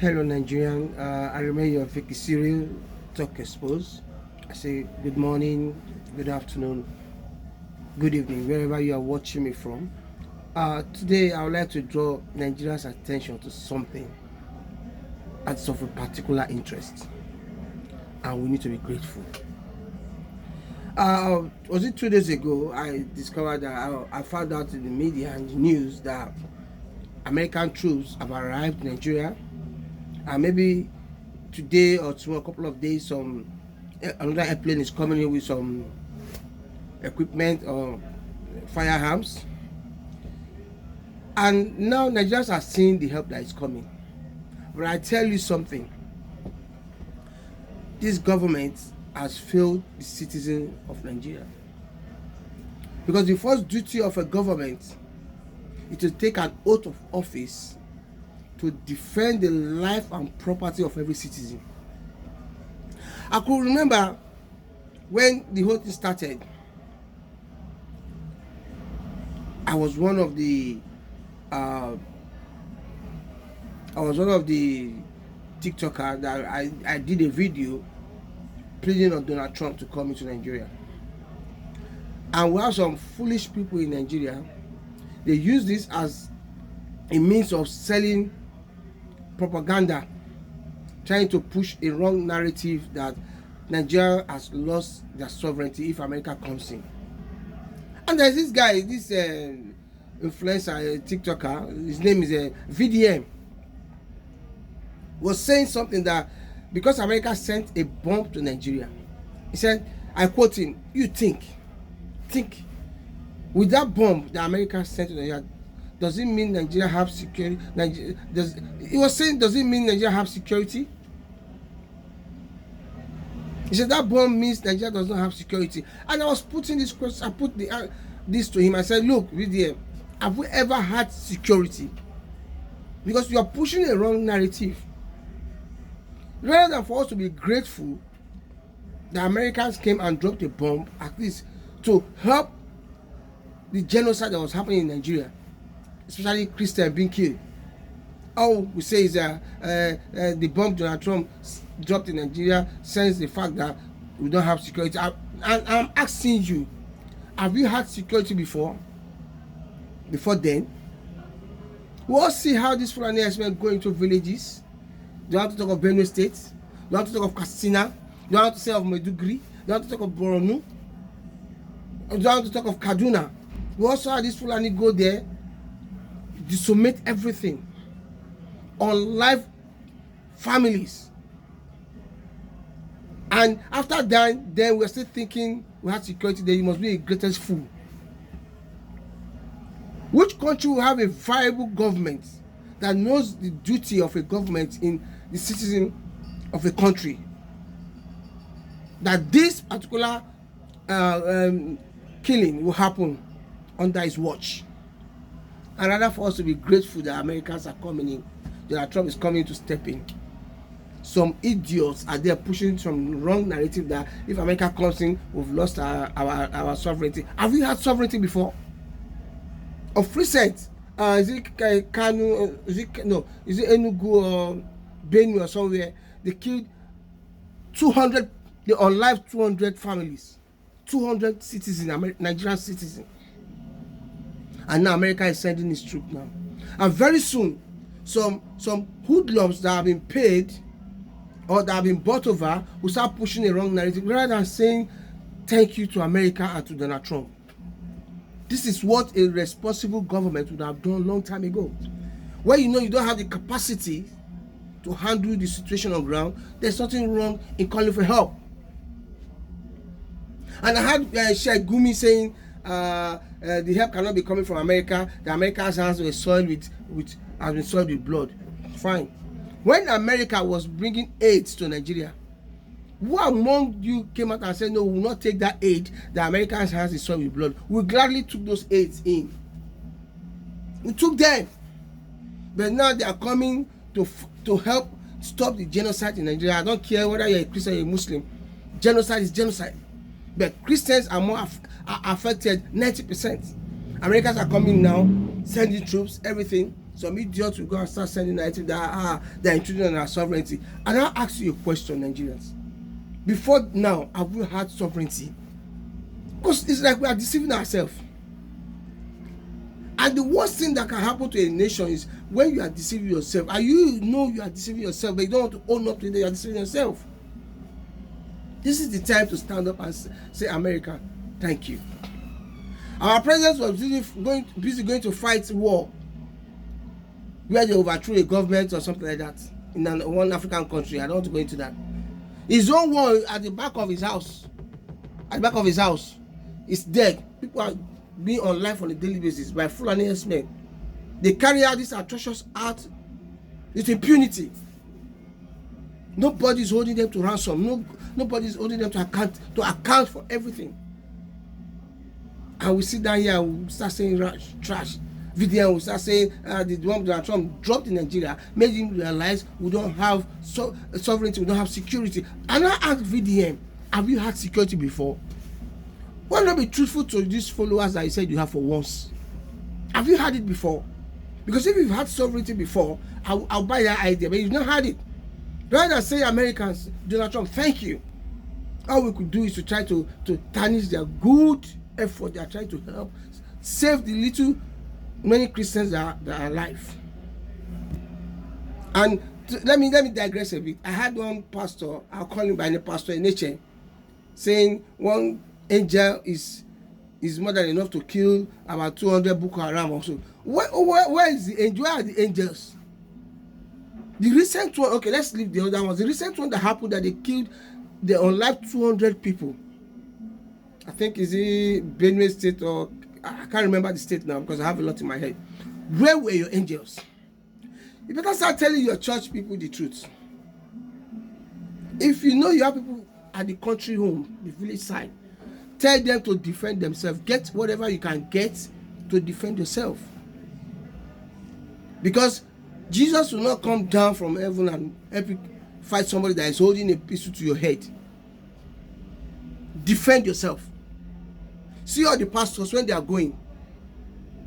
Hello, Nigerian. I remain your Vicky Cyril, Talk Expose. I say good morning, good afternoon, good evening, wherever you are watching me from. Today, I would like to draw Nigeria's attention to something that's of a particular interest, and we need to be grateful. Was it 2 days ago? I discovered that I found out in the media and the news that American troops have arrived in Nigeria, and maybe today or tomorrow, a couple of days, another airplane is coming in with some equipment or firearms. And now Nigerians are seeing the help that is coming. But I tell you something, this government has failed the citizen of Nigeria. Because the first duty of a government is to take an oath of office to defend the life and property of every citizen. I could remember when the whole thing started, I was one of the TikToker that I did a video pleading on Donald Trump to come into Nigeria. And we have some foolish people in Nigeria. They use this as a means of selling propaganda, trying to push a wrong narrative that Nigeria has lost their sovereignty if America comes in. And there's this guy, this influencer, TikToker, his name is VDM, was saying something that because America sent a bomb to Nigeria, he said, I quote him, you think, with that bomb that America sent to Nigeria, does it mean Nigeria have security? He was saying, does it mean Nigeria have security? He said that bomb means Nigeria does not have security. And I was putting this question, I put this to him. I said, look, VDM, have we ever had security? Because you are pushing a wrong narrative. Rather than for us to be grateful, the Americans came and dropped a bomb, at least to help the genocide that was happening in Nigeria, especially Christians being killed. All we say is that the bomb Donald Trump dropped in Nigeria sends the fact that we don't have security. I'm asking you, have you had security before? Before then? We all see how this Fulani herdsmen go into villages. You don't have to talk of Benue State. You don't have to talk of Katsina. You don't have to say of Maiduguri. You don't have to talk of Borno. You don't have to talk of Kaduna. We also have this Fulani go there, decimate everything on live families. And after that, then we're still thinking we have security, then you must be the greatest fool. Which country will have a viable government that knows the duty of a government in the citizen of a country? That this particular killing will happen under his watch. And rather for us to be grateful that Americans are coming in, that Trump is coming to step in. Some idiots are there pushing some wrong narrative that if America comes in, we've lost our sovereignty. Have you had sovereignty before? Of recent, is it Kanu? Is it Enugu or Benue or somewhere? They killed 200. They unlived 200 families, 200 citizens, Nigerian citizens. And now America is sending its troops now. And very soon, some hoodlums that have been paid or that have been bought over will start pushing a wrong narrative rather than saying thank you to America and to Donald Trump. This is what a responsible government would have done a long time ago. When you know you don't have the capacity to handle the situation on ground, there's nothing wrong in calling for help. And I had Sheikh Gumi saying the help cannot be coming from America. The America's hands were soiled has been soiled with blood. Fine. When America was bringing aid to Nigeria, who among you came out and said, no, we will not take that aid, the Americans' hands is soiled with blood? We gladly took those aids in. We took them. But now they are coming to help stop the genocide in Nigeria. I don't care whether you're a Christian or a Muslim. Genocide is genocide. But Christians are more affected 90%. Americans are coming now, sending troops, everything. some idiots will go and start sending narrative that they're intruding on our sovereignty. And I'll ask you a question, Nigerians. Before now, have we had sovereignty? Because it's like we are deceiving ourselves. And the worst thing that can happen to a nation is when you are deceiving yourself. And you know you are deceiving yourself, but you don't want to own up to it that you are deceiving yourself. This is the time to stand up and say, America, thank you. Our president was busy going to fight war where they overthrew a government or something like that in one African country. I don't want to go into that. His own war at the back of his house, is dead. People are being on life on a daily basis by Fulani herdsmen. They carry out this atrocious act with impunity. Nobody is holding them to ransom. Nobody is holding them to account for everything. And we sit down here and we start saying trash. VDM will start saying the one that Trump dropped in Nigeria made him realize we don't have sovereignty, we don't have security. And I asked VDM, have you had security before? Why not be truthful to these followers that you said you have for once? Have you had it before? Because if you've had sovereignty before, I'll buy that idea, but you've not had it. Rather than say Americans, Donald Trump, thank you. All we could do is to try to tarnish their good effort. They are trying to help save the many Christians that are alive. And let me digress a bit. I had one pastor, I'll call him by the pastor in nature, saying one angel is more than enough to kill about 200 Boko Haram or so. Where is the angel? Where are the angels? The recent one, okay, let's leave the other ones. The recent one that happened that they killed, they unlived 200 people. I think is it Benue State or I can't remember the state now because I have a lot in my head. Where were your angels? You better start telling your church people the truth. If you know you have people at the country home, the village side, tell them to defend themselves. Get whatever you can get to defend yourself. Because Jesus will not come down from heaven and help you fight somebody that is holding a pistol to your head. Defend yourself. See all the pastors when they are going.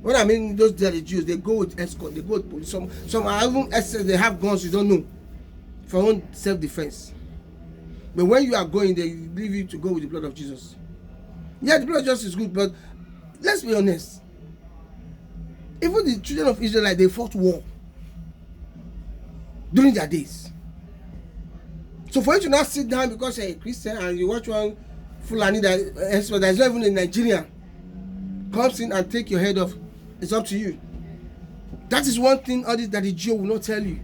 When I mean those that are the Jews, they go with escort, they go with police. Some are even they have guns, you don't know, for own self-defense. But when you are going, they leave you to go with the blood of Jesus. Yeah, the blood of Jesus is good, but let's be honest. Even the children of Israel, like, they fought war during their days. So for you to not sit down because you're a Christian and you watch one Fulani that is not even a Nigerian comes in and take your head off, it's up to you. That is one thing that the Jew will not tell you.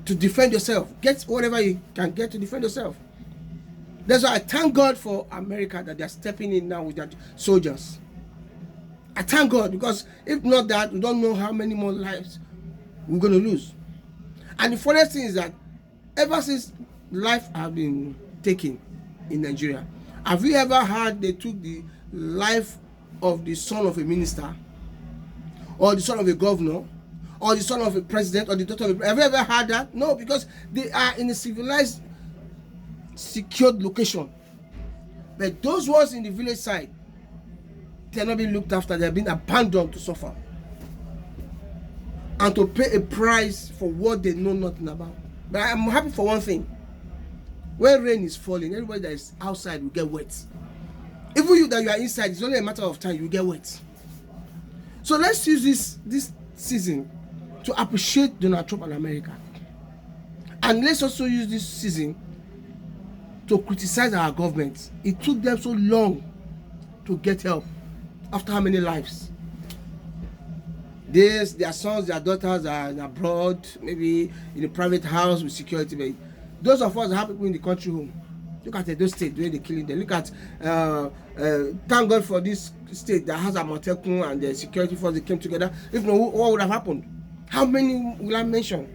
To defend yourself. Get whatever you can get to defend yourself. That's why I thank God for America that they're stepping in now with their soldiers. I thank God, because if not that, we don't know how many more lives we're going to lose. And the funniest thing is that ever since life have been taken in Nigeria, have you ever heard they took the life of the son of a minister or the son of a governor or the son of a president or the daughter of a... Have you ever heard that? No, because they are in a civilized, secured location. But those ones in the village side, they are not being looked after. They are being abandoned to suffer and to pay a price for what they know nothing about. But I'm happy for one thing. When rain is falling, everybody that is outside will get wet. Even you that you are inside, it's only a matter of time you get wet. So let's use this season to appreciate Donald Trump and America. And let's also use this season to criticize our government. It took them so long to get help. After how many lives? Their sons, their daughters are abroad, maybe in a private house with security. But those of us that have people in the country home, look at those states doing the killing. They look at, thank God for this state that has a Motekun and the security force that came together. If not, what would have happened? How many will I mention?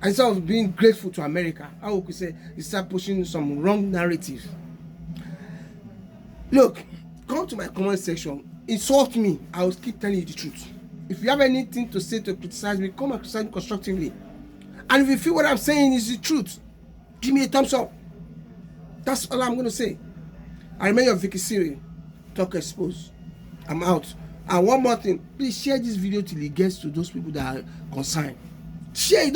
And instead of being grateful to America, how we could say they start pushing some wrong narrative. Look, come to my comment section, insult me, I will keep telling you the truth. If you have anything to say to criticize me, come and criticize me constructively. And if you feel what I'm saying is the truth, give me a thumbs up. That's all I'm going to say. I remain your Vicky Siri. Talk Exposed. I'm out. And one more thing, please share this video till it gets to those people that are concerned. Share it.